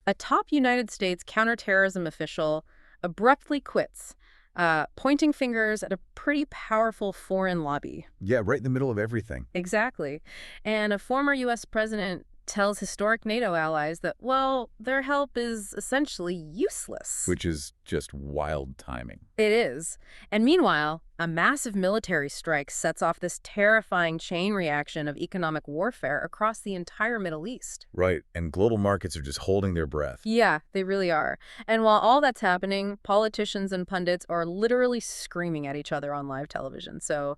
A top United States counterterrorism official abruptly quits, pointing fingers at a pretty powerful foreign lobby. Yeah, right in the middle of everything. Exactly. And a former U.S. president tells historic NATO allies that, well, their help is essentially useless. Which is just wild timing. It is. And meanwhile, a massive military strike sets off this terrifying chain reaction of economic warfare across the entire Middle East. Right, and global markets are just holding their breath. Yeah, they really are. And while all that's happening, politicians and pundits are literally screaming at each other on live television. So,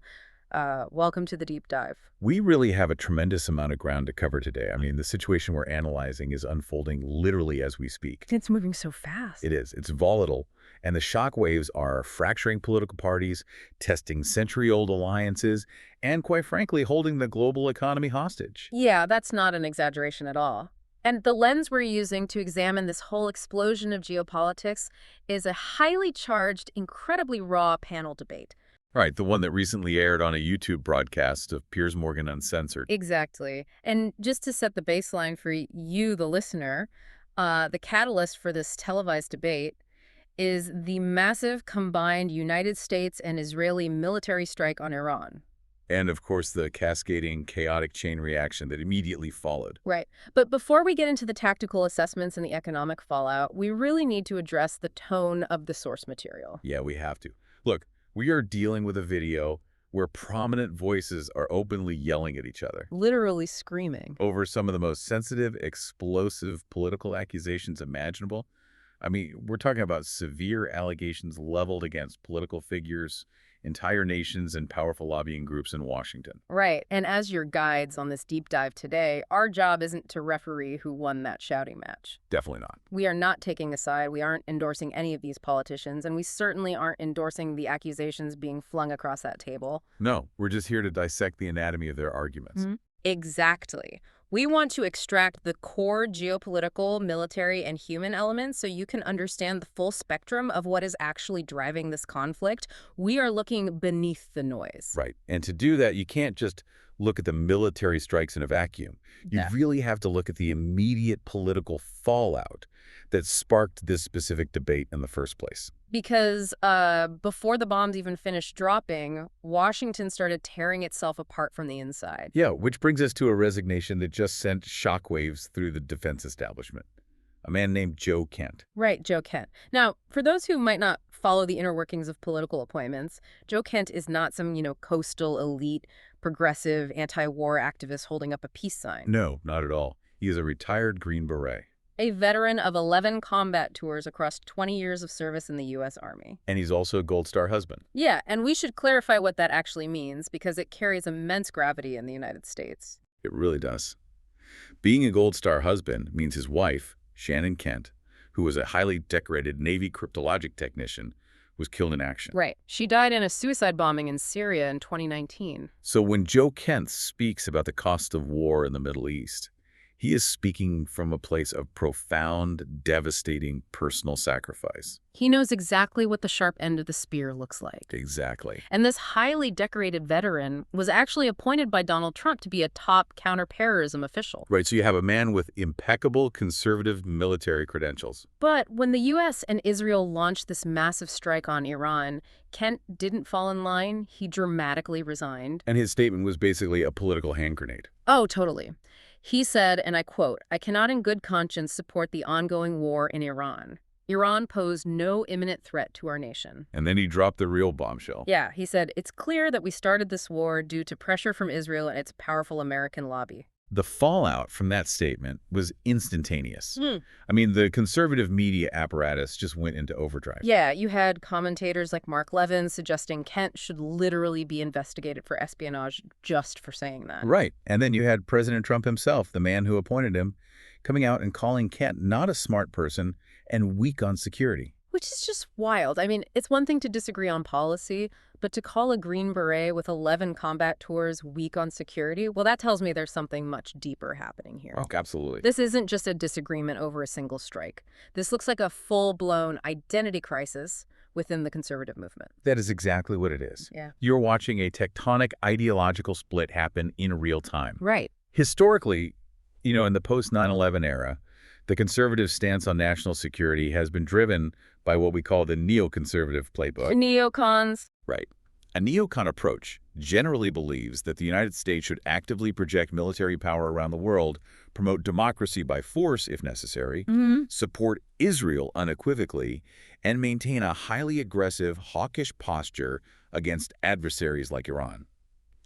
welcome to the deep dive. We really have a tremendous amount of ground to cover today. I mean, the situation we're analyzing is unfolding literally as we speak. It's moving so fast. It is. It's volatile, and the shock waves are fracturing political parties, testing century-old alliances, and quite frankly, holding the global economy hostage. Yeah, that's not an exaggeration at all. And the lens we're using to examine this whole explosion of geopolitics is a highly charged, incredibly raw panel debate. Right, the one that recently aired on a YouTube broadcast of Piers Morgan Uncensored. Exactly. And just to set the baseline for you, the listener, the catalyst for this televised debate is the massive combined United States and Israeli military strike on Iran. And, of course, the cascading, chaotic chain reaction that immediately followed. Right. But before we get into the tactical assessments and the economic fallout, we really need to address the tone of the source material. Yeah, we have to. Look, we are dealing with a video where prominent voices are openly yelling at each other. Literally screaming. Over some of the most sensitive, explosive political accusations imaginable. I mean, we're talking about severe allegations leveled against political figures, entire nations, and powerful lobbying groups in Washington. Right. And as your guides on this deep dive today, our job isn't to referee who won that shouting match. Definitely not. We are not taking a side. We aren't endorsing any of these politicians, and we certainly aren't endorsing the accusations being flung across that table. No, we're just here to dissect the anatomy of their arguments. Exactly. We want to extract the core geopolitical, military, and human elements so you can understand the full spectrum of what is actually driving this conflict. We are looking beneath the noise. Right. And to do that, you can't just look at the military strikes in a vacuum. You really have to look at the immediate political fallout that sparked this specific debate in the first place. Because before the bombs even finished dropping, Washington started tearing itself apart from the inside. Yeah, which brings us to a resignation that just sent shockwaves through the defense establishment. A man named Joe Kent. Right, Joe Kent. Now, for those who might not follow the inner workings of political appointments, Joe Kent is not some, coastal elite, progressive, anti-war activist holding up a peace sign. No, not at all. He is a retired Green Beret. A veteran of 11 combat tours across 20 years of service in the U.S. Army. And he's also a Gold Star husband. Yeah, and we should clarify what that actually means because it carries immense gravity in the United States. It really does. Being a Gold Star husband means his wife, Shannon Kent, who was a highly decorated Navy cryptologic technician, was killed in action. Right. She died in a suicide bombing in Syria in 2019. So when Joe Kent speaks about the cost of war in the Middle East, he is speaking from a place of profound, devastating personal sacrifice. He knows exactly what the sharp end of the spear looks like. Exactly. And this highly decorated veteran was actually appointed by Donald Trump to be a top counterterrorism official. Right, so you have a man with impeccable conservative military credentials. But when the U.S. and Israel launched this massive strike on Iran, Kent didn't fall in line. He dramatically resigned. And his statement was basically a political hand grenade. Oh, totally. He said, and I quote, "I cannot in good conscience support the ongoing war in Iran. Iran posed no imminent threat to our nation." And then he dropped the real bombshell. Yeah, he said, "It's clear that we started this war due to pressure from Israel and its powerful American lobby." The fallout from that statement was instantaneous. I mean, the conservative media apparatus just went into overdrive. Yeah, you had commentators like Mark Levin suggesting Kent should literally be investigated for espionage just for saying that. Right. And then you had President Trump himself, the man who appointed him, coming out and calling Kent not a smart person and weak on security. Which is just wild. I mean, it's one thing to disagree on policy, but to call a Green Beret with 11 combat tours weak on security, well, that tells me there's something much deeper happening here. Oh, absolutely. This isn't just a disagreement over a single strike. This looks like a full-blown identity crisis within the conservative movement. That is exactly what it is. Yeah. You're watching a tectonic ideological split happen in real time. Right. Historically, in the post-9/11 era, The conservative stance on national security has been driven by what we call the neoconservative playbook. Neocons. Right. A neocon approach generally believes that the United States should actively project military power around the world, promote democracy by force if necessary, support Israel unequivocally, and maintain a highly aggressive, hawkish posture against adversaries like Iran.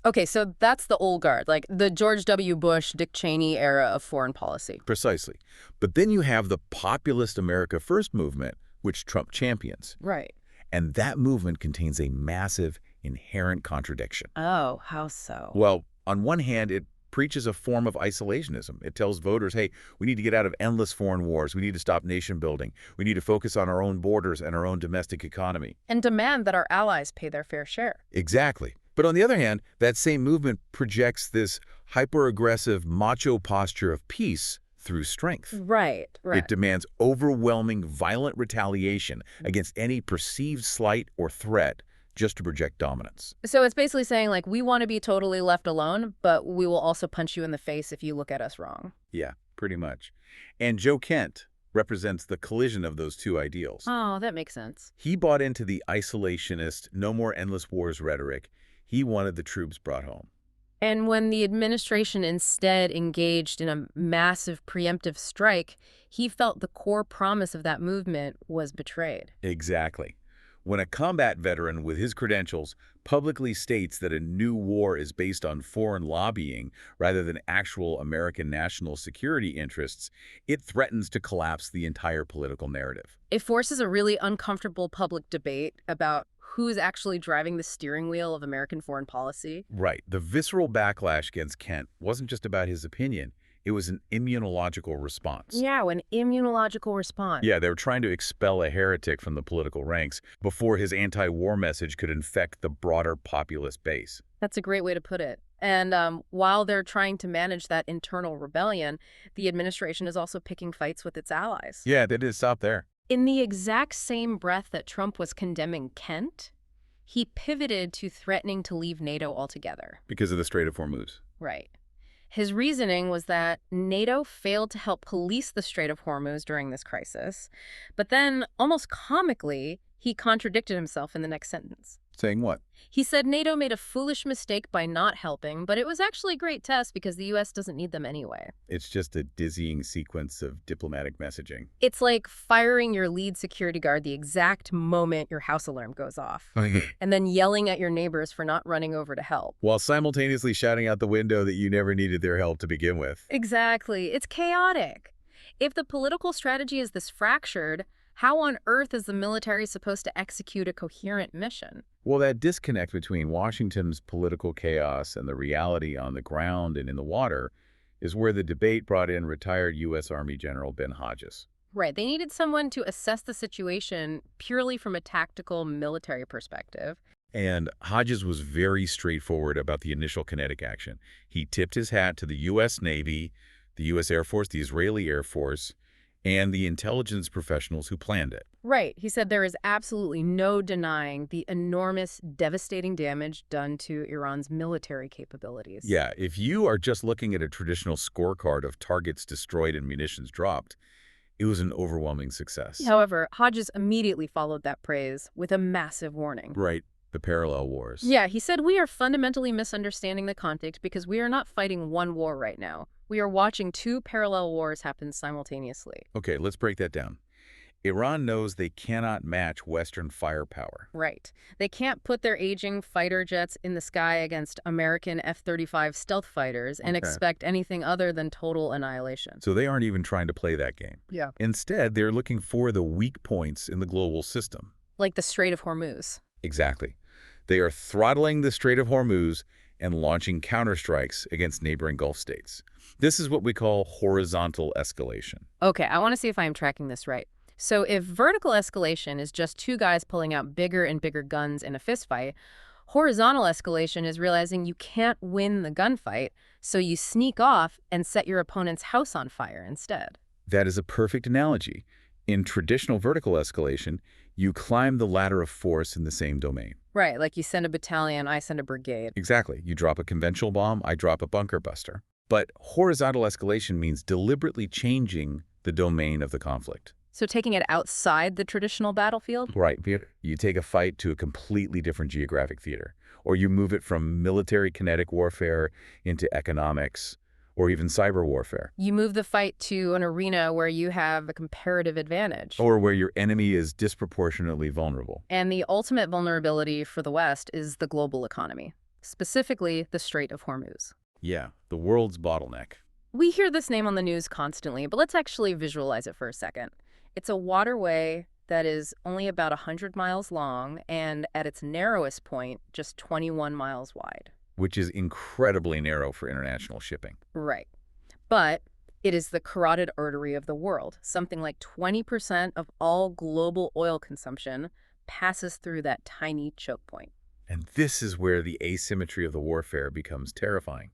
Okay, so that's the old guard, like the George W. Bush, Dick Cheney era of foreign policy. Precisely. But then you have the populist America First movement, which Trump champions. Right. And that movement contains a massive, inherent contradiction. Oh, how so? Well, on one hand, it preaches a form of isolationism. It tells voters, hey, we need to get out of endless foreign wars. We need to stop nation building. We need to focus on our own borders and our own domestic economy. And demand that our allies pay their fair share. Exactly. But on the other hand, that same movement projects this hyper-aggressive, macho posture of peace through strength. Right. It demands overwhelming, violent retaliation against any perceived slight or threat just to project dominance. So it's basically saying, like, we want to be totally left alone, but we will also punch you in the face if you look at us wrong. Yeah, pretty much. And Joe Kent represents the collision of those two ideals. Oh, that makes sense. He bought into the isolationist, no more endless wars rhetoric. He wanted the troops brought home. And when the administration instead engaged in a massive preemptive strike, he felt the core promise of that movement was betrayed. Exactly. When a combat veteran with his credentials publicly states that a new war is based on foreign lobbying rather than actual American national security interests, it threatens to collapse the entire political narrative. It forces a really uncomfortable public debate about who's actually driving the steering wheel of American foreign policy. Right. The visceral backlash against Kent wasn't just about his opinion. It was an immunological response. Yeah, an immunological response. Yeah, they were trying to expel a heretic from the political ranks before his anti-war message could infect the broader populist base. That's a great way to put it. And while they're trying to manage that internal rebellion, the administration is also picking fights with its allies. Yeah, they did stop there. In the exact same breath that Trump was condemning Kent, he pivoted to threatening to leave NATO altogether. Because of the Strait of Hormuz. Right. His reasoning was that NATO failed to help police the Strait of Hormuz during this crisis. But then, almost comically, he contradicted himself in the next sentence. Saying what? He said NATO made a foolish mistake by not helping, but it was actually a great test because the U.S. doesn't need them anyway. It's just a dizzying sequence of diplomatic messaging. It's like firing your lead security guard the exact moment your house alarm goes off, and then yelling at your neighbors for not running over to help. While simultaneously shouting out the window that you never needed their help to begin with. Exactly. It's chaotic. If the political strategy is this fractured, how on earth is the military supposed to execute a coherent mission? Well, that disconnect between Washington's political chaos and the reality on the ground and in the water is where the debate brought in retired U.S. Army General Ben Hodges. Right. They needed someone to assess the situation purely from a tactical military perspective. And Hodges was very straightforward about the initial kinetic action. He tipped his hat to the U.S. Navy, the U.S. Air Force, the Israeli Air Force, and the intelligence professionals who planned it. Right. He said there is absolutely no denying the enormous, devastating damage done to Iran's military capabilities. Yeah, if you are just looking at a traditional scorecard of targets destroyed and munitions dropped, it was an overwhelming success. However, Hodges immediately followed that praise with a massive warning. Right. The parallel wars. Yeah, he said, we are fundamentally misunderstanding the conflict because we are not fighting one war right now. We are watching two parallel wars happen simultaneously. Okay, let's break that down. Iran knows they cannot match Western firepower. Right. They can't put their aging fighter jets in the sky against American F-35 stealth fighters and expect anything other than total annihilation. So they aren't even trying to play that game. Yeah. Instead, they're looking for the weak points in the global system. Like the Strait of Hormuz. Exactly. They are throttling the Strait of Hormuz and launching counterstrikes against neighboring Gulf states. This is what we call horizontal escalation. Okay, I want to see if I'm tracking this right. So if vertical escalation is just two guys pulling out bigger and bigger guns in a fistfight, horizontal escalation is realizing you can't win the gunfight, so you sneak off and set your opponent's house on fire instead. That is a perfect analogy. In traditional vertical escalation, you climb the ladder of force in the same domain. Right, like you send a battalion, I send a brigade. Exactly. You drop a conventional bomb, I drop a bunker buster. But horizontal escalation means deliberately changing the domain of the conflict. So taking it outside the traditional battlefield? Right. You take a fight to a completely different geographic theater, or you move it from military kinetic warfare into economics, or even cyber warfare. You move the fight to an arena where you have a comparative advantage. Or where your enemy is disproportionately vulnerable. And the ultimate vulnerability for the West is the global economy, specifically the Strait of Hormuz. Yeah, the world's bottleneck. We hear this name on the news constantly, but let's actually visualize it for a second. It's a waterway that is only about 100 miles long and, at its narrowest point, just 21 miles wide. Which is incredibly narrow for international shipping. Right. But it is the carotid artery of the world. Something like 20% of all global oil consumption passes through that tiny choke point. And this is where the asymmetry of the warfare becomes terrifying.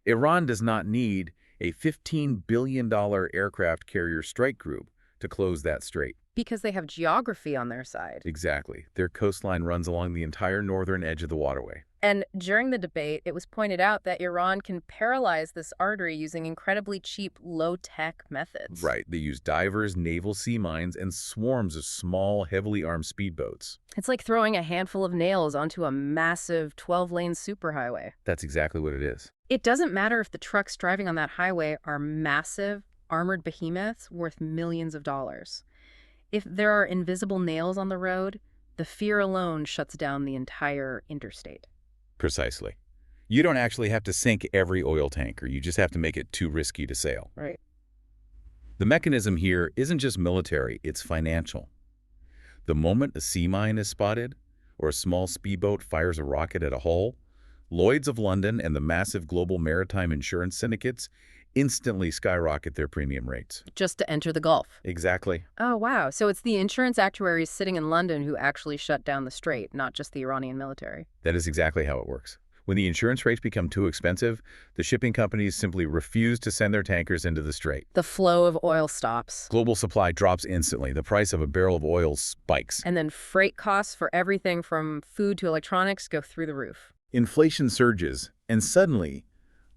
Iran does not need a $15 billion aircraft carrier strike group to close that strait. Because they have geography on their side. Exactly. Their coastline runs along the entire northern edge of the waterway. And during the debate, it was pointed out that Iran can paralyze this artery using incredibly cheap, low-tech methods. Right. They use divers, naval sea mines, and swarms of small, heavily armed speedboats. It's like throwing a handful of nails onto a massive 12-lane superhighway. That's exactly what it is. It doesn't matter if the trucks driving on that highway are massive, armored behemoths worth millions of dollars. If there are invisible nails on the road, the fear alone shuts down the entire interstate. Precisely. You don't actually have to sink every oil tanker. You just have to make it too risky to sail. Right. The mechanism here isn't just military, it's financial. The moment a sea mine is spotted, or a small speedboat fires a rocket at a hull, Lloyd's of London and the massive global maritime insurance syndicates instantly skyrocket their premium rates. Just to enter the Gulf. Exactly. Oh, wow. So it's the insurance actuaries sitting in London who actually shut down the strait, not just the Iranian military. That is exactly how it works. When the insurance rates become too expensive, the shipping companies simply refuse to send their tankers into the strait. The flow of oil stops. Global supply drops instantly. The price of a barrel of oil spikes. And then freight costs for everything from food to electronics go through the roof. Inflation surges, and suddenly,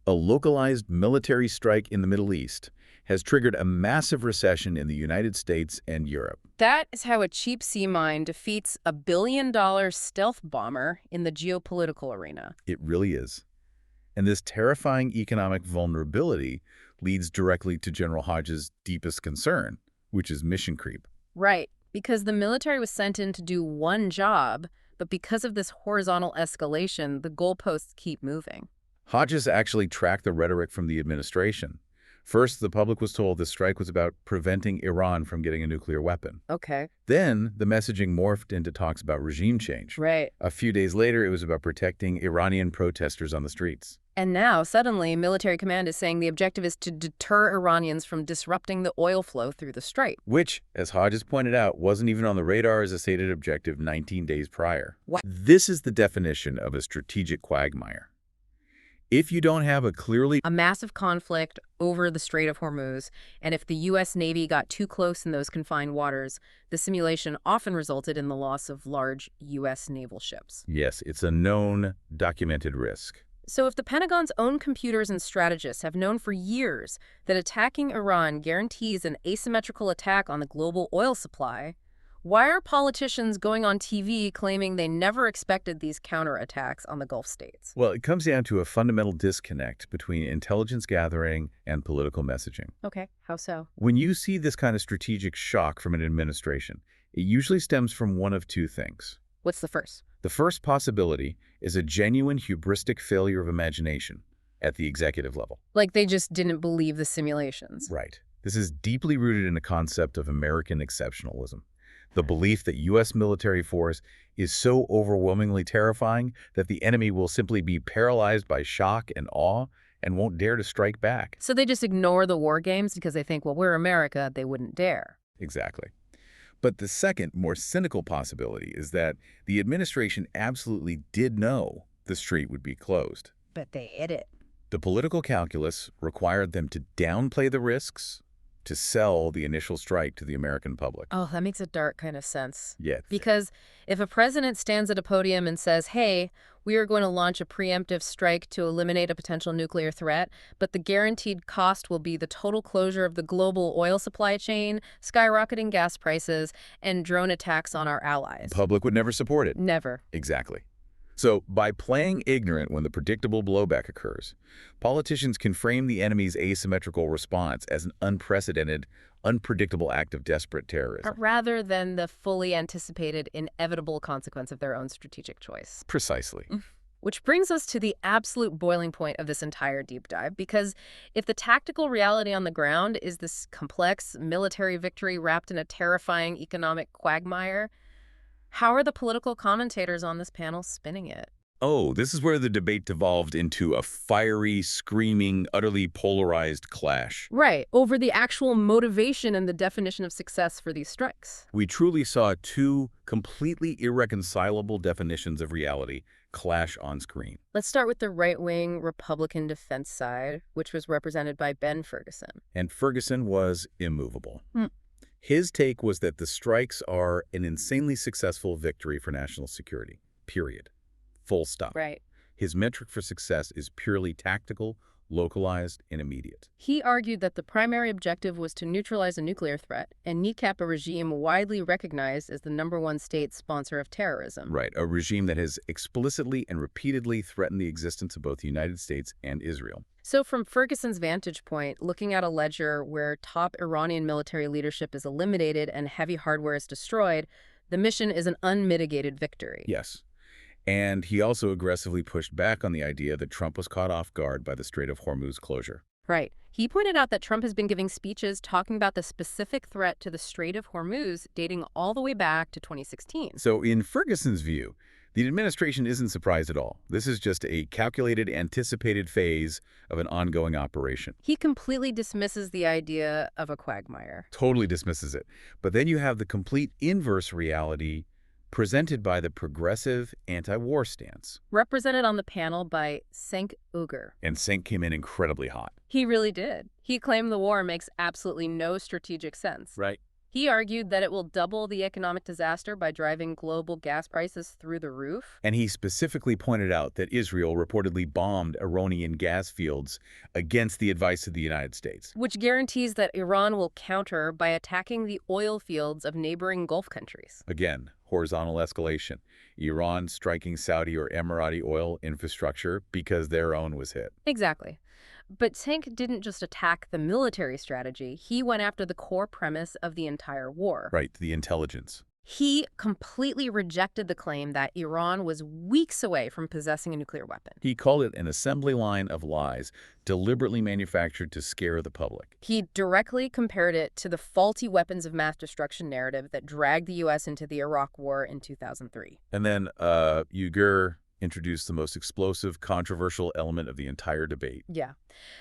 a localized military strike in the Middle East has triggered a massive recession in the United States and Europe. That is how a cheap sea mine defeats a billion-dollar stealth bomber in the geopolitical arena. It really is. And this terrifying economic vulnerability leads directly to General Hodge's deepest concern, which is mission creep. Right, because the military was sent in to do one job, but because of this horizontal escalation, the goalposts keep moving. Hodges actually tracked the rhetoric from the administration. First, the public was told the strike was about preventing Iran from getting a nuclear weapon. Okay. Then, the messaging morphed into talks about regime change. Right. A few days later, it was about protecting Iranian protesters on the streets. And now, suddenly, military command is saying the objective is to deter Iranians from disrupting the oil flow through the strait. Which, as Hodges pointed out, wasn't even on the radar as a stated objective 19 days prior. What? This is the definition of a strategic quagmire. If you don't have a massive conflict over the Strait of Hormuz, and if the U.S. Navy got too close in those confined waters, the simulation often resulted in the loss of large U.S. naval ships. Yes, it's a known, documented risk. So if the Pentagon's own computers and strategists have known for years that attacking Iran guarantees an asymmetrical attack on the global oil supply, why are politicians going on TV claiming they never expected these counterattacks on the Gulf states? Well, it comes down to a fundamental disconnect between intelligence gathering and political messaging. Okay, how so? When you see this kind of strategic shock from an administration, it usually stems from one of two things. What's the first? The first possibility is a genuine hubristic failure of imagination at the executive level. Like they just didn't believe the simulations. Right. This is deeply rooted in the concept of American exceptionalism. The belief that U.S. military force is so overwhelmingly terrifying that the enemy will simply be paralyzed by shock and awe and won't dare to strike back. So they just ignore the war games because they think, well, we're America, they wouldn't dare. Exactly. But the second, more cynical possibility is that the administration absolutely did know the strait would be closed. But they hid it. The political calculus required them to downplay the risks, to sell the initial strike to the American public. Oh, that makes a dark kind of sense. Yeah. Because if a president stands at a podium and says, hey, we are going to launch a preemptive strike to eliminate a potential nuclear threat, but the guaranteed cost will be the total closure of the global oil supply chain, skyrocketing gas prices, and drone attacks on our allies. Public would never support it. Never. Exactly. So, by playing ignorant when the predictable blowback occurs, politicians can frame the enemy's asymmetrical response as an unprecedented, unpredictable act of desperate terrorism. Rather than the fully anticipated, inevitable consequence of their own strategic choice. Precisely. Which brings us to the absolute boiling point of this entire deep dive, because if the tactical reality on the ground is this complex military victory wrapped in a terrifying economic quagmire, how are the political commentators on this panel spinning it? Oh, this is where the debate devolved into a fiery, screaming, utterly polarized clash. Right, over the actual motivation and the definition of success for these strikes. We truly saw two completely irreconcilable definitions of reality clash on screen. Let's start with the right-wing Republican defense side, which was represented by Ben Ferguson. And Ferguson was immovable. His take was that the strikes are an insanely successful victory for national security, period. Full stop. Right. His metric for success is purely tactical, localized, and immediate. He argued that the primary objective was to neutralize a nuclear threat and kneecap a regime widely recognized as the #1 state sponsor of terrorism. Right, a regime that has explicitly and repeatedly threatened the existence of both the United States and Israel. So from Ferguson's vantage point, looking at a ledger where top Iranian military leadership is eliminated and heavy hardware is destroyed, the mission is an unmitigated victory. Yes. And he also aggressively pushed back on the idea that Trump was caught off guard by the Strait of Hormuz closure. Right. He pointed out that Trump has been giving speeches talking about the specific threat to the Strait of Hormuz dating all the way back to 2016. So in Ferguson's view, the administration isn't surprised at all. This is just a calculated, anticipated phase of an ongoing operation. He completely dismisses the idea of a quagmire. Totally dismisses it. But then you have the complete inverse reality presented by the progressive anti-war stance. Represented on the panel by Cenk Uygur. And Cenk came in incredibly hot. He really did. He claimed the war makes absolutely no strategic sense. Right. He argued that it will double the economic disaster by driving global gas prices through the roof. And he specifically pointed out that Israel reportedly bombed Iranian gas fields against the advice of the United States. Which guarantees that Iran will counter by attacking the oil fields of neighboring Gulf countries. Again, horizontal escalation. Iran striking Saudi or Emirati oil infrastructure because their own was hit. Exactly. But Cenk didn't just attack the military strategy. He went after the core premise of the entire war. Right, the intelligence. He completely rejected the claim that Iran was weeks away from possessing a nuclear weapon. He called it an assembly line of lies deliberately manufactured to scare the public. He directly compared it to the faulty weapons of mass destruction narrative that dragged the U.S. into the Iraq War in 2003. And then Uygur introduced the most explosive, controversial element of the entire debate. Yeah.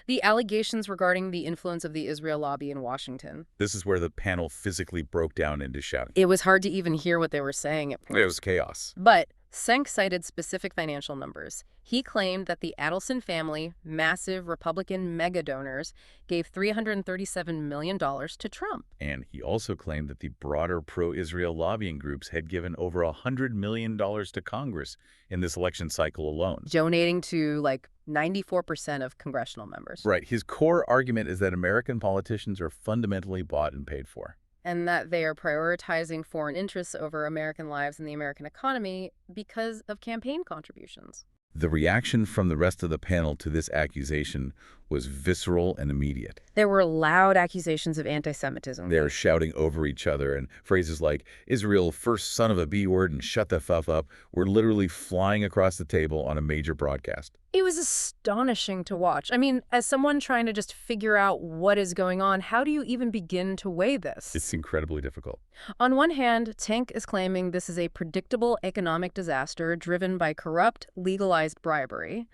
The allegations regarding the influence of the Israel lobby in Washington. This is where the panel physically broke down into shouting. It was hard to even hear what they were saying at points. It was chaos. But Cenk cited specific financial numbers. He claimed that the Adelson family, massive Republican mega donors, gave $337 million to Trump. And he also claimed that the broader pro-Israel lobbying groups had given over $100 million to Congress in this election cycle alone. Donating to, like, 94% of congressional members. Right. His core argument is that American politicians are fundamentally bought and paid for. And that they are prioritizing foreign interests over American lives and the American economy because of campaign contributions. The reaction from the rest of the panel to this accusation was visceral and immediate. There were loud accusations of anti-Semitism. They're shouting over each other, and phrases like, Israel, first son of a B word, and shut the fuck up, were literally flying across the table on a major broadcast. It was astonishing to watch. I mean, as someone trying to just figure out what is going on, how do you even begin to weigh this? It's incredibly difficult. On one hand, Cenk is claiming this is a predictable economic disaster driven by corrupt, legalized bribery.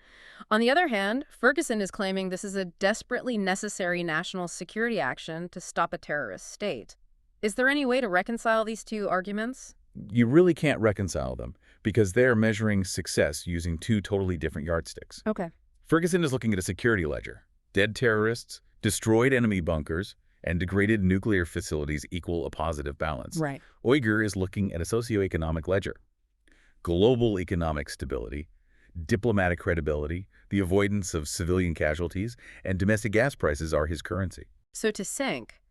On the other hand, Ferguson is claiming this is a desperately necessary national security action to stop a terrorist state. Is there any way to reconcile these two arguments? You really can't reconcile them, because they're measuring success using two totally different yardsticks. Okay. Ferguson is looking at a security ledger. Dead terrorists, destroyed enemy bunkers, and degraded nuclear facilities equal a positive balance. Right. Uyghur is looking at a socioeconomic ledger. Global economic stability, diplomatic credibility, the avoidance of civilian casualties, and domestic gas prices are his currency. So to sink,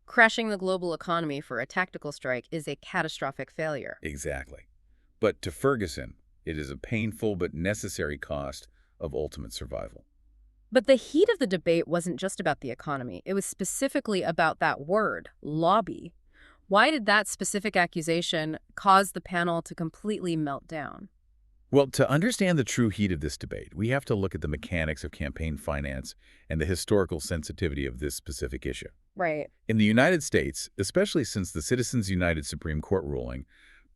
crashing the global economy for a tactical strike is a catastrophic failure. Exactly. But to Ferguson, it is a painful but necessary cost of ultimate survival. But the heat of the debate wasn't just about the economy. It was specifically about that word, lobby. Why did that specific accusation cause the panel to completely melt down? Well, to understand the true heat of this debate, we have to look at the mechanics of campaign finance and the historical sensitivity of this specific issue. Right. In the United States, especially since the Citizens United Supreme Court ruling,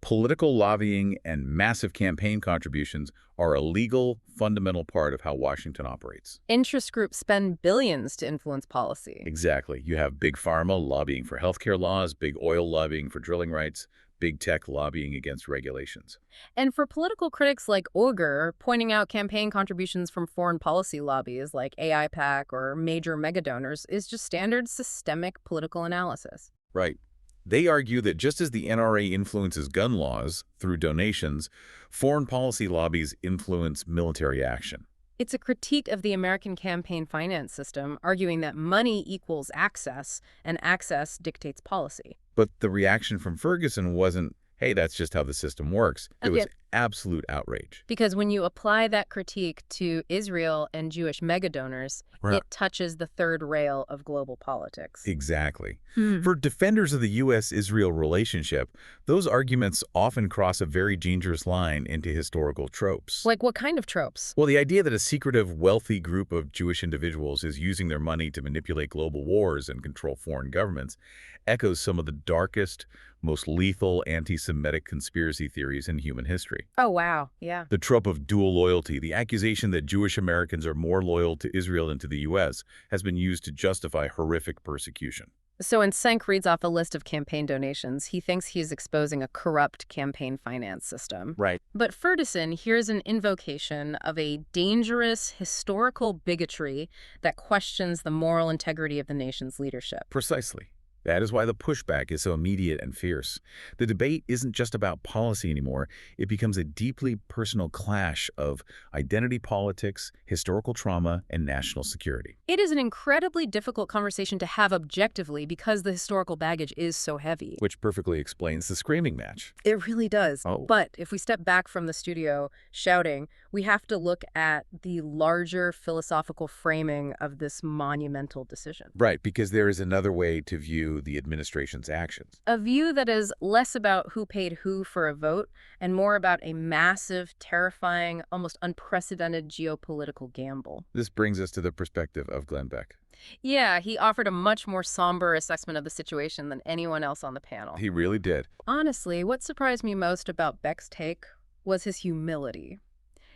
political lobbying and massive campaign contributions are a legal, fundamental part of how Washington operates. Interest groups spend billions to influence policy. Exactly. You have big pharma lobbying for healthcare laws, big oil lobbying for drilling rights, big tech lobbying against regulations. And for political critics like Uyghur, pointing out campaign contributions from foreign policy lobbies like AI PAC or major megadonors is just standard systemic political analysis. Right. They argue that just as the NRA influences gun laws through donations, foreign policy lobbies influence military action. It's a critique of the American campaign finance system, arguing that money equals access, and access dictates policy. But the reaction from Ferguson wasn't, hey, that's just how the system works. It was Okay. absolute outrage. Because when you apply that critique to Israel and Jewish megadonors, Right. it touches the third rail of global politics. Exactly. Hmm. For defenders of the U.S.-Israel relationship, those arguments often cross a very dangerous line into historical tropes. Like what kind of tropes? Well, the idea that a secretive, wealthy group of Jewish individuals is using their money to manipulate global wars and control foreign governments echoes some of the darkest, most lethal anti-Semitic conspiracy theories in human history. Oh, wow. Yeah. The trope of dual loyalty, the accusation that Jewish Americans are more loyal to Israel than to the U.S., has been used to justify horrific persecution. So when Senk reads off a list of campaign donations, he thinks he's exposing a corrupt campaign finance system. Right. But Ferguson hears an invocation of a dangerous historical bigotry that questions the moral integrity of the nation's leadership. Precisely. That is why the pushback is so immediate and fierce. The debate isn't just about policy anymore. It becomes a deeply personal clash of identity politics, historical trauma, and national security. It is an incredibly difficult conversation to have objectively because the historical baggage is so heavy. Which perfectly explains the screaming match. It really does. Oh. But if we step back from the studio shouting, we have to look at the larger philosophical framing of this monumental decision. Right, because there is another way to view the administration's actions. A view that is less about who paid who for a vote and more about a massive, terrifying, almost unprecedented geopolitical gamble. This brings us to the perspective of Glenn Beck. Yeah, he offered a much more somber assessment of the situation than anyone else on the panel. He really did. Honestly, what surprised me most about Beck's take was his humility.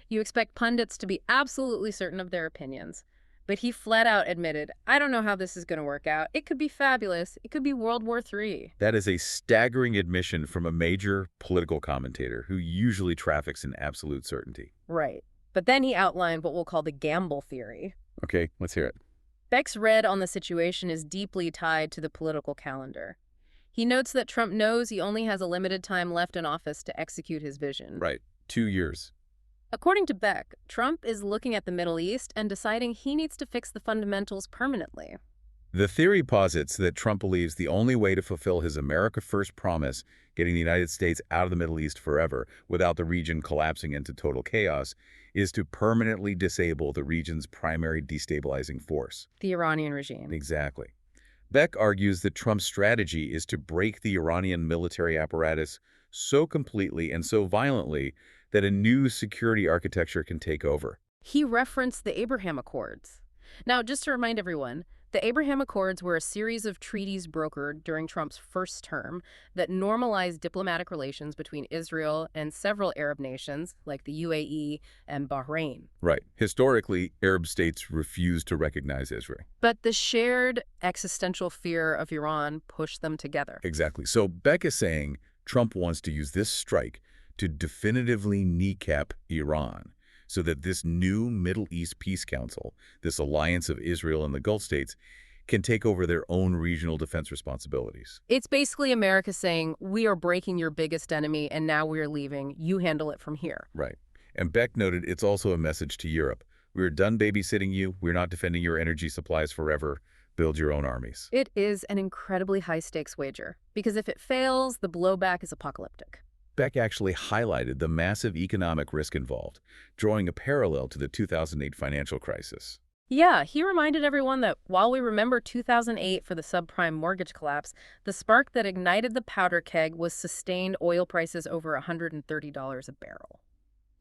You expect pundits to be absolutely certain of their opinions, but he flat out admitted, I don't know how this is going to work out. It could be fabulous. It could be World War III. That is a staggering admission from a major political commentator who usually traffics in absolute certainty. Right. But then he outlined what we'll call the gamble theory. Okay, let's hear it. Beck's read on the situation is deeply tied to the political calendar. He notes that Trump knows he only has a limited time left in office to execute his vision. Right. 2 years. According to Beck, Trump is looking at the Middle East and deciding he needs to fix the fundamentals permanently. The theory posits that Trump believes the only way to fulfill his America First promise, getting the United States out of the Middle East forever without the region collapsing into total chaos, is to permanently disable the region's primary destabilizing force. The Iranian regime. Exactly. Beck argues that Trump's strategy is to break the Iranian military apparatus so completely and so violently that a new security architecture can take over. He referenced the Abraham Accords. Now, just to remind everyone, the Abraham Accords were a series of treaties brokered during Trump's first term that normalized diplomatic relations between Israel and several Arab nations, like the UAE and Bahrain. Right. Historically, Arab states refused to recognize Israel. But the shared existential fear of Iran pushed them together. Exactly. So Beck is saying Trump wants to use this strike to definitively kneecap Iran so that this new Middle East Peace Council, this alliance of Israel and the Gulf states, can take over their own regional defense responsibilities. It's basically America saying, we are breaking your biggest enemy and now we're leaving. You handle it from here. Right. And Beck noted it's also a message to Europe. We're done babysitting you. We're not defending your energy supplies forever. Build your own armies. It is an incredibly high-stakes wager, because if it fails, the blowback is apocalyptic. Beck actually highlighted the massive economic risk involved, drawing a parallel to the 2008 financial crisis. Yeah, he reminded everyone that while we remember 2008 for the subprime mortgage collapse, the spark that ignited the powder keg was sustained oil prices over $130 a barrel.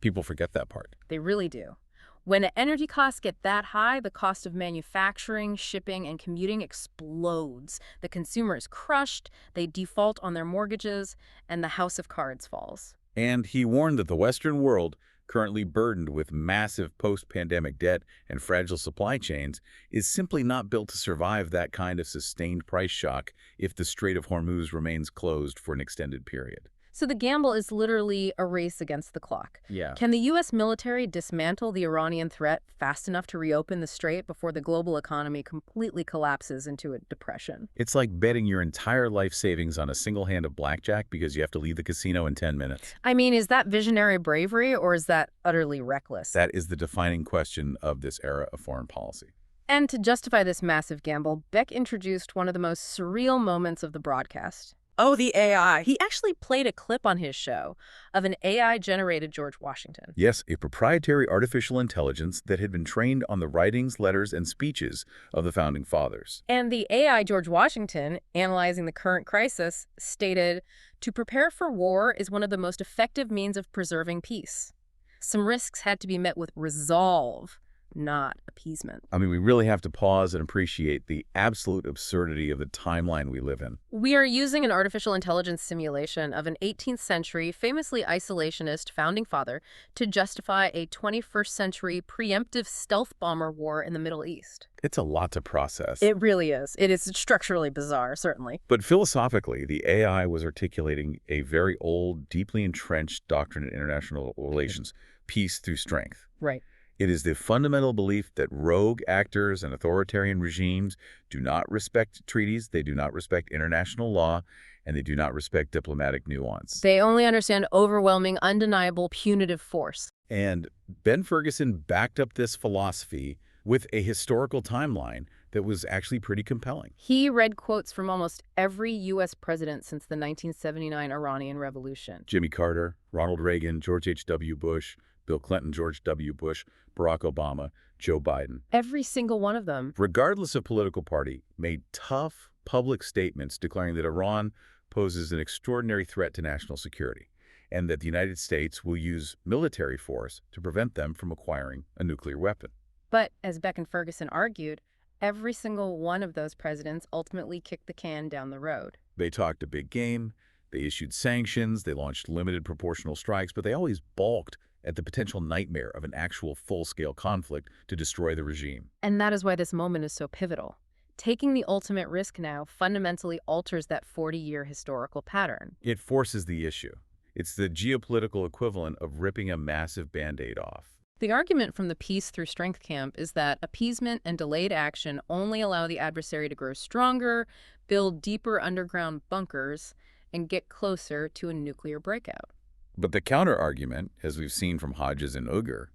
People forget that part. They really do. When energy costs get that high, the cost of manufacturing, shipping, and commuting explodes. The consumer is crushed, they default on their mortgages, and the house of cards falls. And he warned that the Western world, currently burdened with massive post-pandemic debt and fragile supply chains, is simply not built to survive that kind of sustained price shock if the Strait of Hormuz remains closed for an extended period. So the gamble is literally a race against the clock. Yeah. Can the U.S. military dismantle the Iranian threat fast enough to reopen the strait before the global economy completely collapses into a depression? It's like betting your entire life savings on a single hand of blackjack because you have to leave the casino in 10 minutes. I mean, is that visionary bravery or is that utterly reckless? That is the defining question of this era of foreign policy. And to justify this massive gamble, Beck introduced one of the most surreal moments of the broadcast. Oh, the AI. He actually played a clip on his show of an AI-generated George Washington. Yes, a proprietary artificial intelligence that had been trained on the writings, letters, and speeches of the Founding Fathers. And the AI George Washington, analyzing the current crisis, stated, "To prepare for war is one of the most effective means of preserving peace. Some risks had to be met with resolve, not appeasement." I mean, we really have to pause and appreciate the absolute absurdity of the timeline we live in. We are using an artificial intelligence simulation of an 18th century, famously isolationist founding father to justify a 21st century preemptive stealth bomber war in the Middle East. It's a lot to process. It really is. It is structurally bizarre, certainly. But philosophically, the AI was articulating a very old, deeply entrenched doctrine in international relations, peace through strength. Right. It is the fundamental belief that rogue actors and authoritarian regimes do not respect treaties, they do not respect international law, and they do not respect diplomatic nuance. They only understand overwhelming, undeniable, punitive force. And Ben Ferguson backed up this philosophy with a historical timeline that was actually pretty compelling. He read quotes from almost every U.S. president since the 1979 Iranian Revolution. Jimmy Carter, Ronald Reagan, George H.W. Bush, Bill Clinton, George W. Bush, Barack Obama, Joe Biden. Every single one of them. Regardless of political party, made tough public statements declaring that Iran poses an extraordinary threat to national security and that the United States will use military force to prevent them from acquiring a nuclear weapon. But, as Beck and Ferguson argued, every single one of those presidents ultimately kicked the can down the road. They talked a big game, they issued sanctions, they launched limited proportional strikes, but they always balked at the potential nightmare of an actual full-scale conflict to destroy the regime. And that is why this moment is so pivotal. Taking the ultimate risk now fundamentally alters that 40-year historical pattern. It forces the issue. It's the geopolitical equivalent of ripping a massive Band-Aid off. The argument from the peace through strength camp is that appeasement and delayed action only allow the adversary to grow stronger, build deeper underground bunkers, and get closer to a nuclear breakout. But the counter-argument, as we've seen from Hodges and Uger,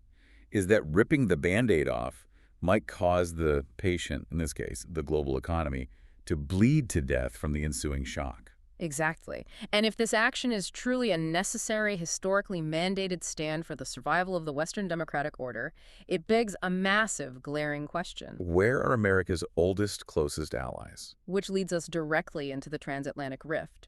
is that ripping the Band-Aid off might cause the patient, in this case, the global economy, to bleed to death from the ensuing shock. Exactly. And if this action is truly a necessary, historically mandated stand for the survival of the Western democratic order, it begs a massive, glaring question. Where are America's oldest, closest allies? Which leads us directly into the transatlantic rift.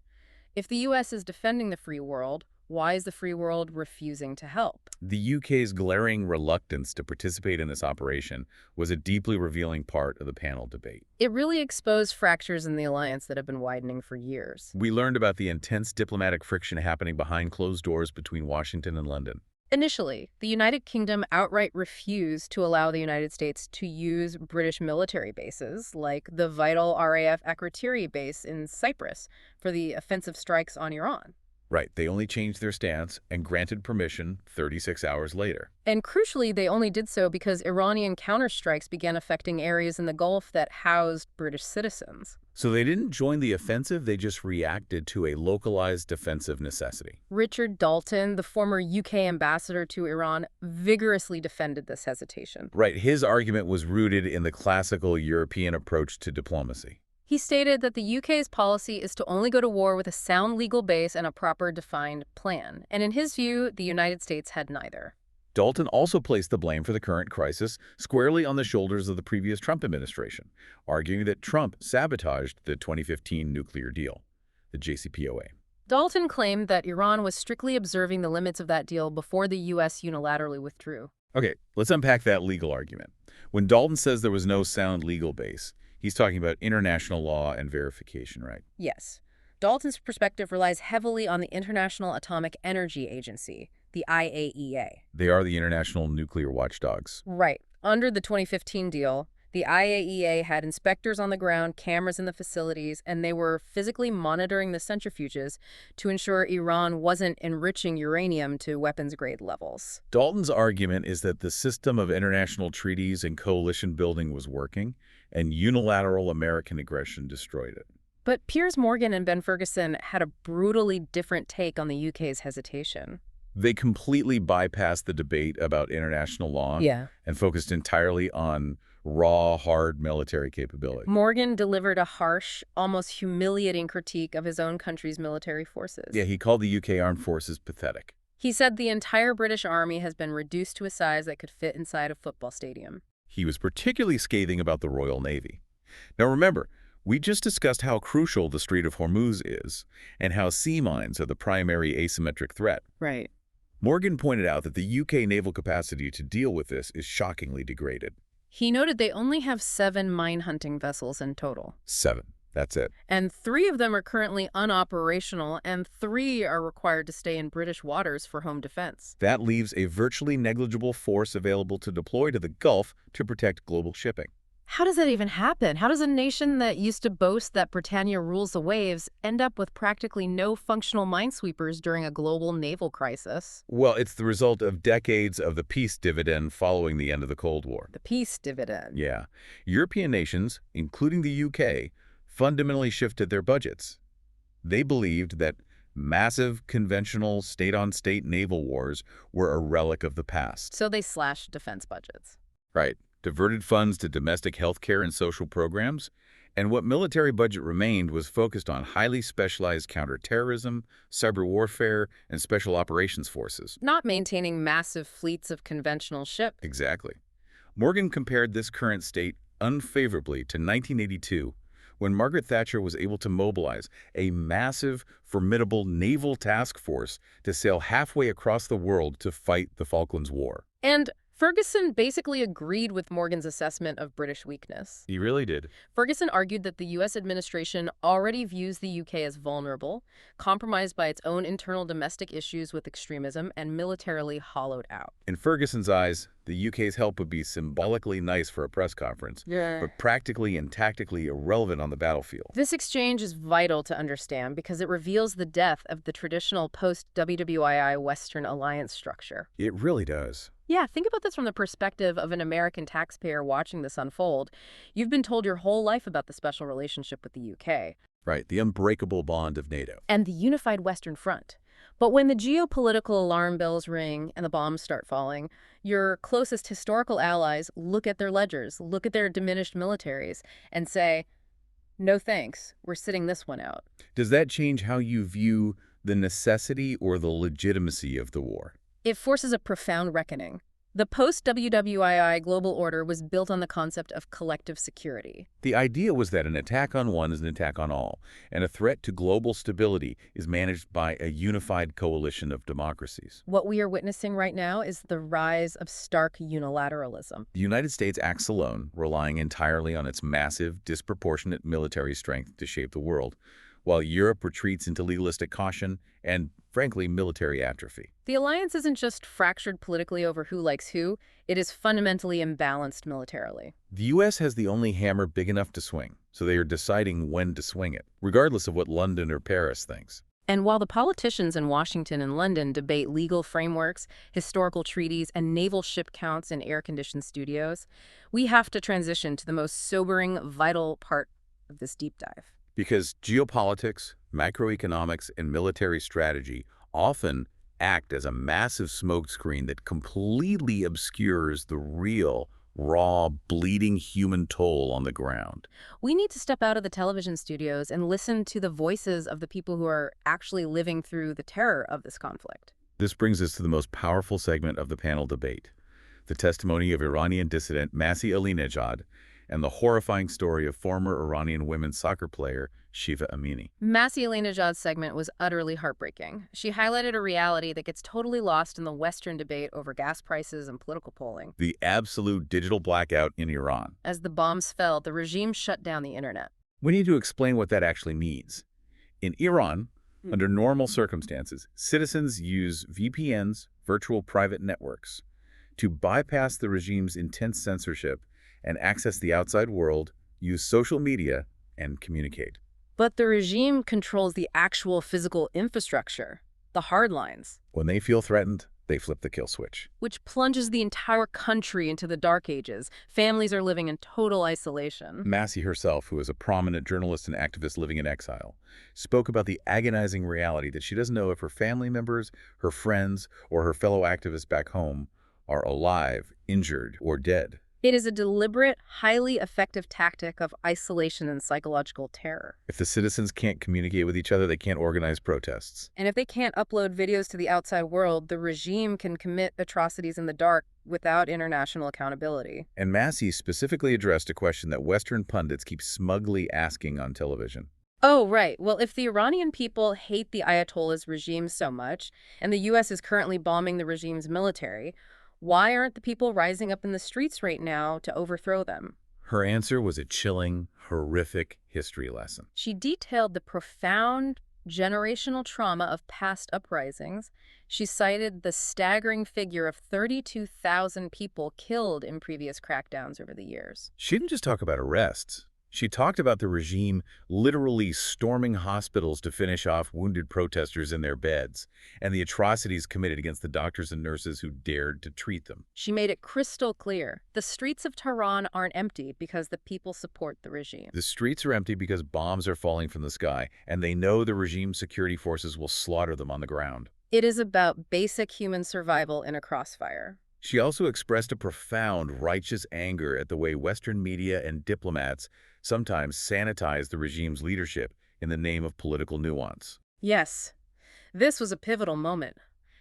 If the U.S. is defending the free world, why is the free world refusing to help? The UK's glaring reluctance to participate in this operation was a deeply revealing part of the panel debate. It really exposed fractures in the alliance that have been widening for years. We learned about the intense diplomatic friction happening behind closed doors between Washington and London. Initially, the United Kingdom outright refused to allow the United States to use British military bases, like the vital RAF Akrotiri base in Cyprus, for the offensive strikes on Iran. Right, they only changed their stance and granted permission 36 hours later. And crucially, they only did so because Iranian counterstrikes began affecting areas in the Gulf that housed British citizens. So they didn't join the offensive, they just reacted to a localized defensive necessity. Richard Dalton, the former UK ambassador to Iran, vigorously defended this hesitation. Right, his argument was rooted in the classical European approach to diplomacy. He stated that the UK's policy is to only go to war with a sound legal base and a proper defined plan. And in his view, the United States had neither. Dalton also placed the blame for the current crisis squarely on the shoulders of the previous Trump administration, arguing that Trump sabotaged the 2015 nuclear deal, the JCPOA. Dalton claimed that Iran was strictly observing the limits of that deal before the U.S. unilaterally withdrew. Okay, let's unpack that legal argument. When Dalton says there was no sound legal base, he's talking about international law and verification, right? Yes. Dalton's perspective relies heavily on the International Atomic Energy Agency, the IAEA. They are the international nuclear watchdogs. Right. Under the 2015 deal, the IAEA had inspectors on the ground, cameras in the facilities, and they were physically monitoring the centrifuges to ensure Iran wasn't enriching uranium to weapons-grade levels. Dalton's argument is that the system of international treaties and coalition building was working, and unilateral American aggression destroyed it. But Piers Morgan and Ben Ferguson had a brutally different take on the UK's hesitation. They completely bypassed the debate about international law and focused entirely on raw, hard military capability. Morgan delivered a harsh, almost humiliating critique of his own country's military forces. Yeah, he called the UK armed forces pathetic. He said the entire British army has been reduced to a size that could fit inside a football stadium. He was particularly scathing about the Royal Navy. Now remember, we just discussed how crucial the Strait of Hormuz is and how sea mines are the primary asymmetric threat. Right. Morgan pointed out that the UK naval capacity to deal with this is shockingly degraded. He noted they only have 7 mine-hunting vessels in total. 7. That's it. And 3 of them are currently unoperational, and 3 are required to stay in British waters for home defense. That leaves a virtually negligible force available to deploy to the Gulf to protect global shipping. How does that even happen? How does a nation that used to boast that Britannia rules the waves end up with practically no functional minesweepers during a global naval crisis? Well, it's the result of decades of the peace dividend following the end of the Cold War. The peace dividend. Yeah. European nations, including the UK, fundamentally shifted their budgets. They believed that massive conventional state-on-state naval wars were a relic of the past. So they slashed defense budgets. Right. Diverted funds to domestic health care and social programs, and what military budget remained was focused on highly specialized counterterrorism, cyber warfare, and special operations forces. Not maintaining massive fleets of conventional ships. Exactly. Morgan compared this current state unfavorably to 1982, when Margaret Thatcher was able to mobilize a massive, formidable naval task force to sail halfway across the world to fight the Falklands War. And Ferguson basically agreed with Morgan's assessment of British weakness. He really did. Ferguson argued that the U.S. administration already views the U.K. as vulnerable, compromised by its own internal domestic issues with extremism, and militarily hollowed out. In Ferguson's eyes, the UK's help would be symbolically nice for a press conference, but practically and tactically irrelevant on the battlefield. This exchange is vital to understand because it reveals the depth of the traditional post-WWII Western alliance structure. It really does. Yeah, think about this from the perspective of an American taxpayer watching this unfold. You've been told your whole life about the special relationship with the UK. Right, the unbreakable bond of NATO. And the unified Western Front. But when the geopolitical alarm bells ring and the bombs start falling, your closest historical allies look at their ledgers, look at their diminished militaries, and say, no thanks, we're sitting this one out. Does that change how you view the necessity or the legitimacy of the war? It forces a profound reckoning. The post-WWII global order was built on the concept of collective security. The idea was that an attack on one is an attack on all, and a threat to global stability is managed by a unified coalition of democracies. What we are witnessing right now is the rise of stark unilateralism. The United States acts alone, relying entirely on its massive, disproportionate military strength to shape the world, while Europe retreats into legalistic caution and, frankly, military atrophy. The alliance isn't just fractured politically over who likes who, it is fundamentally imbalanced militarily. The U.S. has the only hammer big enough to swing, so they are deciding when to swing it, regardless of what London or Paris thinks. And while the politicians in Washington and London debate legal frameworks, historical treaties, and naval ship counts in air-conditioned studios, we have to transition to the most sobering, vital part of this deep dive. Because geopolitics, macroeconomics, and military strategy often act as a massive smokescreen that completely obscures the real, raw, bleeding human toll on the ground. We need to step out of the television studios and listen to the voices of the people who are actually living through the terror of this conflict. This brings us to the most powerful segment of the panel debate, the testimony of Iranian dissident Masih Alinejad and the horrifying story of former Iranian women's soccer player Shiva Amini. Masih Alinejad's segment was utterly heartbreaking. She highlighted a reality that gets totally lost in the Western debate over gas prices and political polling. The absolute digital blackout in Iran. As the bombs fell, the regime shut down the internet. We need to explain what that actually means. In Iran, under normal circumstances, citizens use VPNs, virtual private networks, to bypass the regime's intense censorship and access the outside world, use social media, and communicate. But the regime controls the actual physical infrastructure, the hard lines. When they feel threatened, they flip the kill switch. Which plunges the entire country into the dark ages. Families are living in total isolation. Masih herself, who is a prominent journalist and activist living in exile, spoke about the agonizing reality that she doesn't know if her family members, her friends, or her fellow activists back home are alive, injured, or dead. It is a deliberate, highly effective tactic of isolation and psychological terror. If the citizens can't communicate with each other, they can't organize protests. And if they can't upload videos to the outside world, the regime can commit atrocities in the dark without international accountability. And Masih specifically addressed a question that Western pundits keep smugly asking on television. Oh, right. Well, if the Iranian people hate the Ayatollah's regime so much, and the U.S. is currently bombing the regime's military, why aren't the people rising up in the streets right now to overthrow them? Her answer was a chilling, horrific history lesson. She detailed the profound generational trauma of past uprisings. She cited the staggering figure of 32,000 people killed in previous crackdowns over the years. She didn't just talk about arrests. She talked about the regime literally storming hospitals to finish off wounded protesters in their beds, and the atrocities committed against the doctors and nurses who dared to treat them. She made it crystal clear. The streets of Tehran aren't empty because the people support the regime. The streets are empty because bombs are falling from the sky, and they know the regime's security forces will slaughter them on the ground. It is about basic human survival in a crossfire. She also expressed a profound, righteous anger at the way Western media and diplomats sometimes sanitize the regime's leadership in the name of political nuance. Yes, this was a pivotal moment.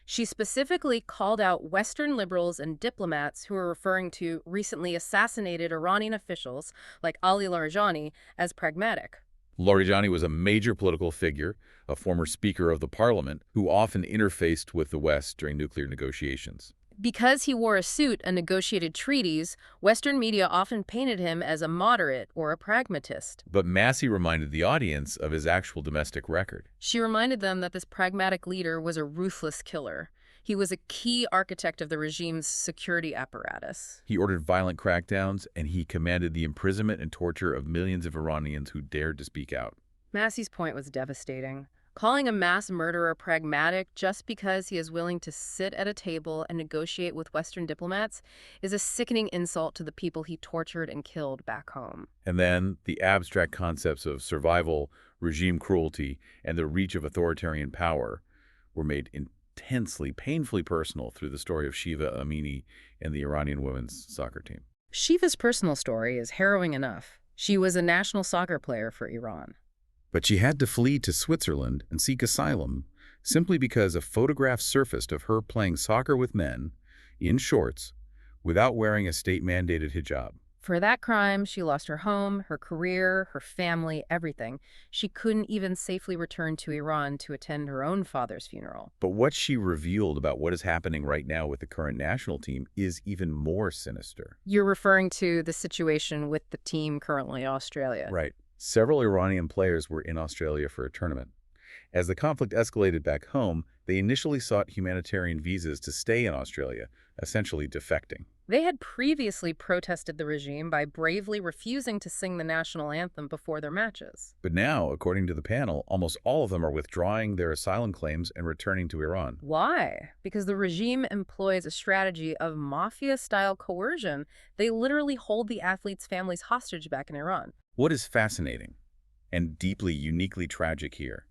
She specifically called out Western liberals and diplomats who were referring to recently assassinated Iranian officials like Ali Larijani as pragmatic. Larijani was a major political figure, a former Speaker of the Parliament, who often interfaced with the West during nuclear negotiations. Because he wore a suit and negotiated treaties, Western media often painted him as a moderate or a pragmatist. But Masih reminded the audience of his actual domestic record. She reminded them that this pragmatic leader was a ruthless killer. He was a key architect of the regime's security apparatus. He ordered violent crackdowns, and he commanded the imprisonment and torture of millions of Iranians who dared to speak out. Masih's point was devastating. Calling a mass murderer pragmatic just because he is willing to sit at a table and negotiate with Western diplomats is a sickening insult to the people he tortured and killed back home. And then the abstract concepts of survival, regime cruelty, and the reach of authoritarian power were made intensely, painfully personal through the story of Shiva Amini and the Iranian women's soccer team. Shiva's personal story is harrowing enough. She was a national soccer player for Iran. But she had to flee to Switzerland and seek asylum simply because a photograph surfaced of her playing soccer with men, in shorts, without wearing a state-mandated hijab. For that crime, she lost her home, her career, her family, everything. She couldn't even safely return to Iran to attend her own father's funeral. But what she revealed about what is happening right now with the current national team is even more sinister. You're referring to the situation with the team currently in Australia. Right. Several Iranian players were in Australia for a tournament. As the conflict escalated back home, they initially sought humanitarian visas to stay in Australia, essentially defecting. They had previously protested the regime by bravely refusing to sing the national anthem before their matches. But now, according to the panel, almost all of them are withdrawing their asylum claims and returning to Iran. Why? Because the regime employs a strategy of mafia-style coercion. They literally hold the athletes' families hostage back in Iran. What is fascinating and deeply, uniquely tragic here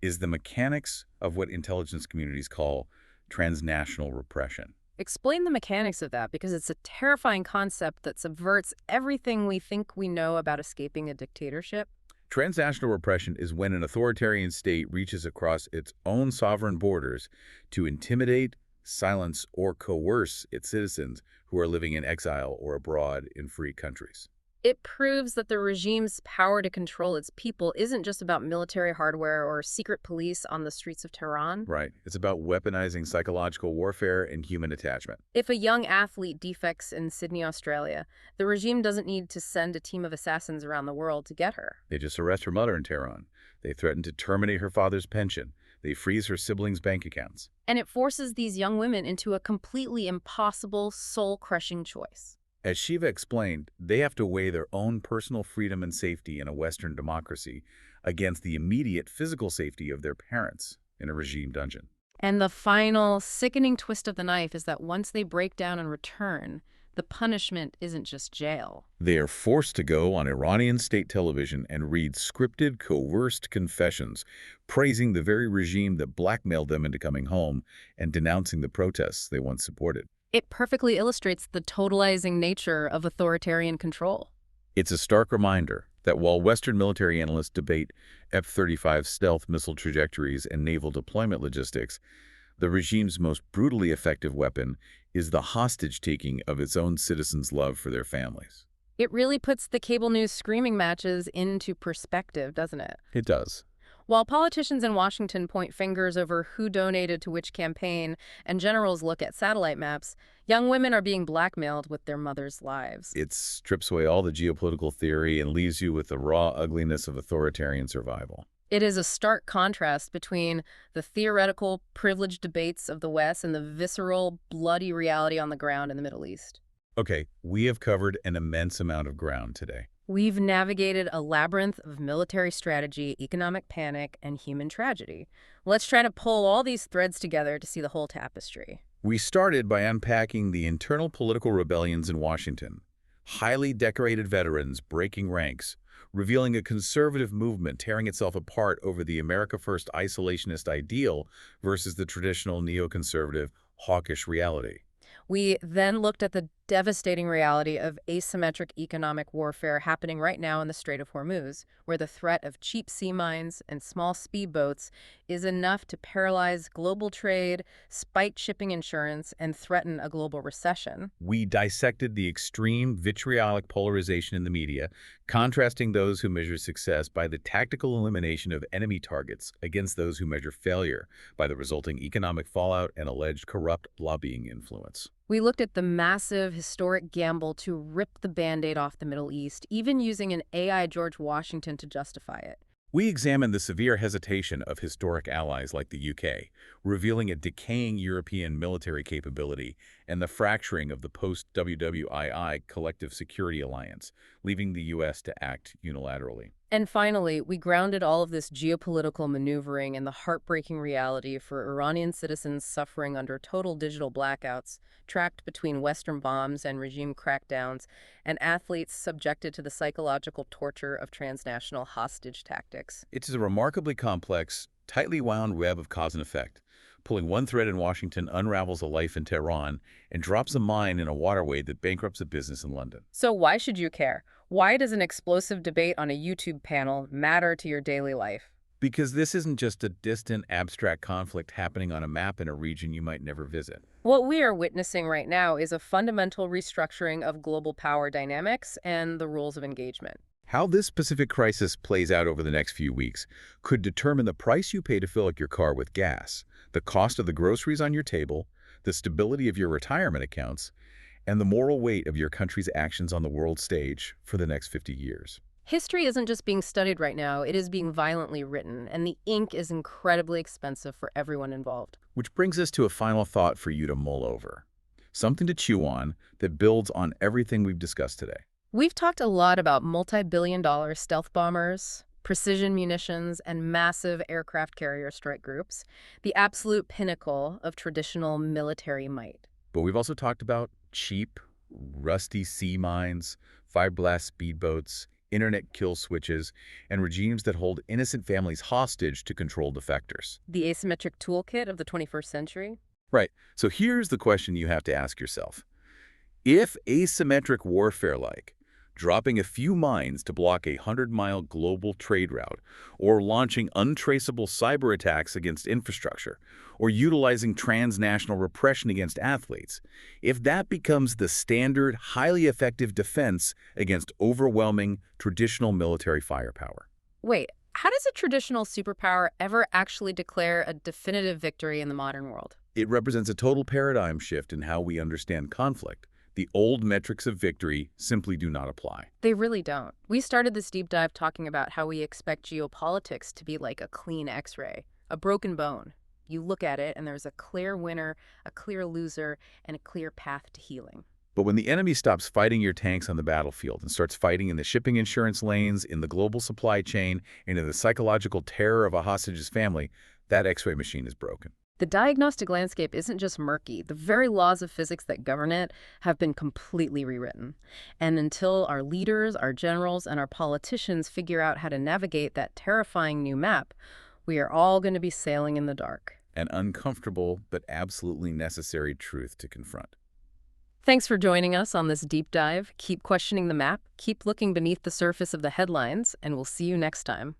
is the mechanics of what intelligence communities call transnational repression. Explain the mechanics of that, because it's a terrifying concept that subverts everything we think we know about escaping a dictatorship. Transnational repression is when an authoritarian state reaches across its own sovereign borders to intimidate, silence, or coerce its citizens who are living in exile or abroad in free countries. It proves that the regime's power to control its people isn't just about military hardware or secret police on the streets of Tehran. Right. It's about weaponizing psychological warfare and human attachment. If a young athlete defects in Sydney, Australia, the regime doesn't need to send a team of assassins around the world to get her. They just arrest her mother in Tehran. They threaten to terminate her father's pension. They freeze her siblings' bank accounts. And it forces these young women into a completely impossible, soul-crushing choice. As Shiva explained, they have to weigh their own personal freedom and safety in a Western democracy against the immediate physical safety of their parents in a regime dungeon. And the final, sickening twist of the knife is that once they break down and return, the punishment isn't just jail. They are forced to go on Iranian state television and read scripted, coerced confessions, praising the very regime that blackmailed them into coming home and denouncing the protests they once supported. It perfectly illustrates the totalizing nature of authoritarian control. It's a stark reminder that while Western military analysts debate F-35 stealth missile trajectories and naval deployment logistics, the regime's most brutally effective weapon is the hostage-taking of its own citizens' love for their families. It really puts the cable news screaming matches into perspective, doesn't it? It does. While politicians in Washington point fingers over who donated to which campaign and generals look at satellite maps, young women are being blackmailed with their mothers' lives. It strips away all the geopolitical theory and leaves you with the raw ugliness of authoritarian survival. It is a stark contrast between the theoretical, privileged debates of the West and the visceral, bloody reality on the ground in the Middle East. Okay, we have covered an immense amount of ground today. We've navigated a labyrinth of military strategy, economic panic, and human tragedy. Let's try to pull all these threads together to see the whole tapestry. We started by unpacking the internal political rebellions in Washington, highly decorated veterans breaking ranks, revealing a conservative movement tearing itself apart over the America First isolationist ideal versus the traditional neoconservative, hawkish reality. We then looked at the devastating reality of asymmetric economic warfare happening right now in the Strait of Hormuz, where the threat of cheap sea mines and small speedboats is enough to paralyze global trade, spike shipping insurance, and threaten a global recession. We dissected the extreme vitriolic polarization in the media, contrasting those who measure success by the tactical elimination of enemy targets against those who measure failure by the resulting economic fallout and alleged corrupt lobbying influence. We looked at the massive, historic gamble to rip the Band-Aid off the Middle East, even using an AI George Washington to justify it. We examined the severe hesitation of historic allies like the UK, revealing a decaying European military capability and the fracturing of the post-WWII collective security alliance, leaving the U.S. to act unilaterally. And finally, we grounded all of this geopolitical maneuvering in the heartbreaking reality for Iranian citizens suffering under total digital blackouts, trapped between Western bombs and regime crackdowns, and athletes subjected to the psychological torture of transnational hostage tactics. It is a remarkably complex, tightly wound web of cause and effect. Pulling one thread in Washington unravels a life in Tehran and drops a mine in a waterway that bankrupts a business in London. So why should you care? Why does an explosive debate on a YouTube panel matter to your daily life? Because this isn't just a distant, abstract conflict happening on a map in a region you might never visit. What we are witnessing right now is a fundamental restructuring of global power dynamics and the rules of engagement. How this specific crisis plays out over the next few weeks could determine the price you pay to fill up your car with gas, the cost of the groceries on your table, the stability of your retirement accounts, and the moral weight of your country's actions on the world stage for the next 50 years. History isn't just being studied right now, it is being violently written, and the ink is incredibly expensive for everyone involved. Which brings us to a final thought for you to mull over. Something to chew on that builds on everything we've discussed today. We've talked a lot about multi-billion-dollar stealth bombers, precision munitions, and massive aircraft carrier strike groups, the absolute pinnacle of traditional military might. But we've also talked about cheap, rusty sea mines, fiberglass speedboats, internet kill switches, and regimes that hold innocent families hostage to control defectors. The asymmetric toolkit of the 21st century? Right. So here's the question you have to ask yourself. If asymmetric warfare like dropping a few mines to block a 100-mile global trade route, or launching untraceable cyber attacks against infrastructure, or utilizing transnational repression against athletes, if that becomes the standard, highly effective defense against overwhelming traditional military firepower. Wait, how does a traditional superpower ever actually declare a definitive victory in the modern world? It represents a total paradigm shift in how we understand conflict. The old metrics of victory simply do not apply. They really don't. We started this deep dive talking about how we expect geopolitics to be like a clean X-ray, a broken bone. You look at it and there's a clear winner, a clear loser, and a clear path to healing. But when the enemy stops fighting your tanks on the battlefield and starts fighting in the shipping insurance lanes, in the global supply chain, and in the psychological terror of a hostage's family, that X-ray machine is broken. The diagnostic landscape isn't just murky. The very laws of physics that govern it have been completely rewritten. And until our leaders, our generals, and our politicians figure out how to navigate that terrifying new map, we are all going to be sailing in the dark. An uncomfortable but absolutely necessary truth to confront. Thanks for joining us on this deep dive. Keep questioning the map, keep looking beneath the surface of the headlines, and we'll see you next time.